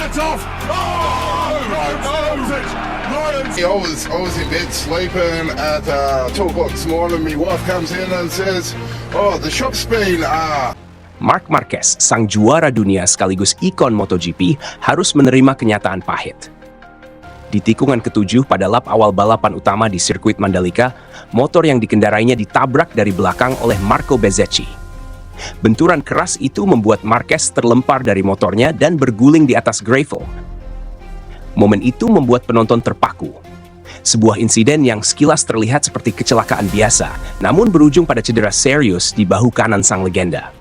Set off. Oh, Rhodes knows it. Rhodes. I was in bed sleeping at 2 o'clock this morning. My wife comes in and says, "Oh, the shop's been Marc Marquez, sang juara dunia sekaligus ikon MotoGP, harus menerima kenyataan pahit. Di tikungan ke-7 pada lap awal balapan utama di sirkuit Mandalika, motor yang dikendarainya ditabrak dari belakang oleh Marco Bezzecchi. Benturan keras itu membuat Marquez terlempar dari motornya dan berguling di atas gravel. Momen itu membuat penonton terpaku. Sebuah insiden yang sekilas terlihat seperti kecelakaan biasa, namun berujung pada cedera serius di bahu kanan sang legenda.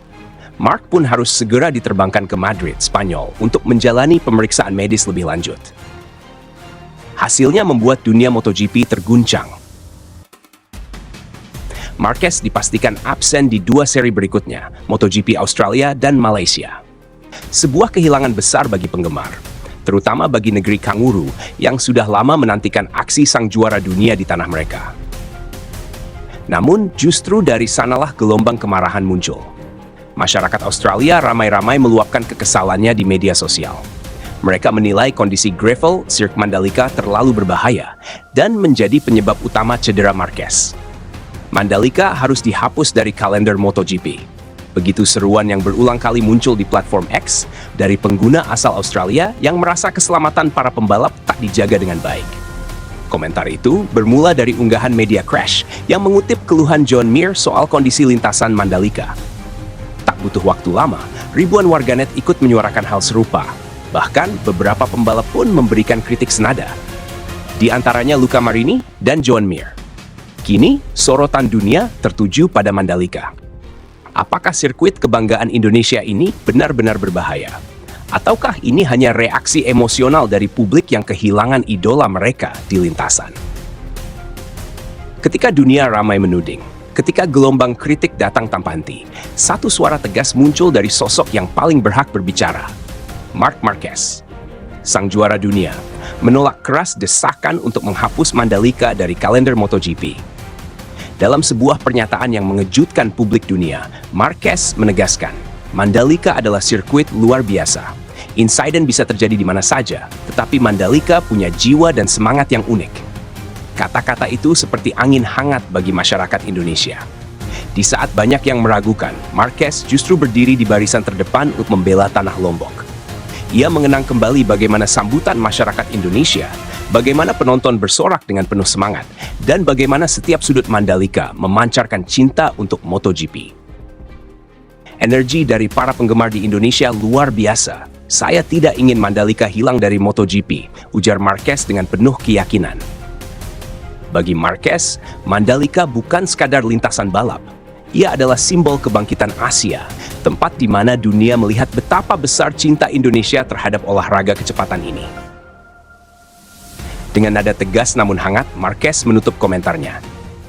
Marc pun harus segera diterbangkan ke Madrid, Spanyol, untuk menjalani pemeriksaan medis lebih lanjut. Hasilnya membuat dunia MotoGP terguncang. Marquez dipastikan absen di 2 seri berikutnya, MotoGP Australia dan Malaysia. Sebuah kehilangan besar bagi penggemar, terutama bagi negeri kanguru yang sudah lama menantikan aksi sang juara dunia di tanah mereka. Namun, justru dari sanalah gelombang kemarahan muncul. Masyarakat Australia ramai-ramai meluapkan kekesalannya di media sosial. Mereka menilai kondisi gravel sirkuit Mandalika terlalu berbahaya dan menjadi penyebab utama cedera Marquez. Mandalika harus dihapus dari kalender MotoGP. Begitu seruan yang berulang kali muncul di platform X dari pengguna asal Australia yang merasa keselamatan para pembalap tak dijaga dengan baik. Komentar itu bermula dari unggahan media Crash yang mengutip keluhan John Mir soal kondisi lintasan Mandalika. Tak butuh waktu lama, ribuan warganet ikut menyuarakan hal serupa. Bahkan, beberapa pembalap pun memberikan kritik senada. Di antaranya Luca Marini dan Joan Mir. Kini, sorotan dunia tertuju pada Mandalika. Apakah sirkuit kebanggaan Indonesia ini benar-benar berbahaya? Ataukah ini hanya reaksi emosional dari publik yang kehilangan idola mereka di lintasan? Ketika dunia ramai menuding, ketika gelombang kritik datang tanpa henti, satu suara tegas muncul dari sosok yang paling berhak berbicara, Marc Marquez. Sang juara dunia menolak keras desakan untuk menghapus Mandalika dari kalender MotoGP. Dalam sebuah pernyataan yang mengejutkan publik dunia, Marquez menegaskan, Mandalika adalah sirkuit luar biasa. Insiden bisa terjadi di mana saja, tetapi Mandalika punya jiwa dan semangat yang unik. Kata-kata itu seperti angin hangat bagi masyarakat Indonesia. Di saat banyak yang meragukan, Marquez justru berdiri di barisan terdepan untuk membela tanah Lombok. Ia mengenang kembali bagaimana sambutan masyarakat Indonesia, bagaimana penonton bersorak dengan penuh semangat, dan bagaimana setiap sudut Mandalika memancarkan cinta untuk MotoGP. Energi dari para penggemar di Indonesia luar biasa. Saya tidak ingin Mandalika hilang dari MotoGP, ujar Marquez dengan penuh keyakinan. Bagi Marquez, Mandalika bukan sekadar lintasan balap. Ia adalah simbol kebangkitan Asia, tempat di mana dunia melihat betapa besar cinta Indonesia terhadap olahraga kecepatan ini. Dengan nada tegas namun hangat, Marquez menutup komentarnya.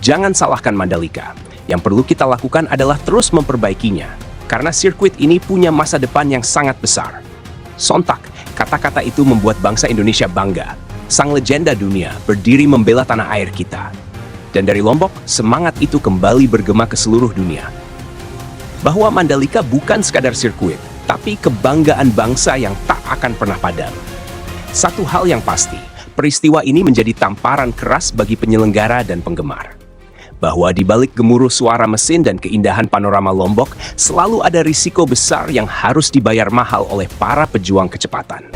Jangan salahkan Mandalika. Yang perlu kita lakukan adalah terus memperbaikinya, karena sirkuit ini punya masa depan yang sangat besar. Sontak, kata-kata itu membuat bangsa Indonesia bangga. Sang legenda dunia berdiri membela tanah air kita. Dan dari Lombok, semangat itu kembali bergema ke seluruh dunia. Bahwa Mandalika bukan sekadar sirkuit, tapi kebanggaan bangsa yang tak akan pernah padam. Satu hal yang pasti, peristiwa ini menjadi tamparan keras bagi penyelenggara dan penggemar. Bahwa di balik gemuruh suara mesin dan keindahan panorama Lombok, selalu ada risiko besar yang harus dibayar mahal oleh para pejuang kecepatan.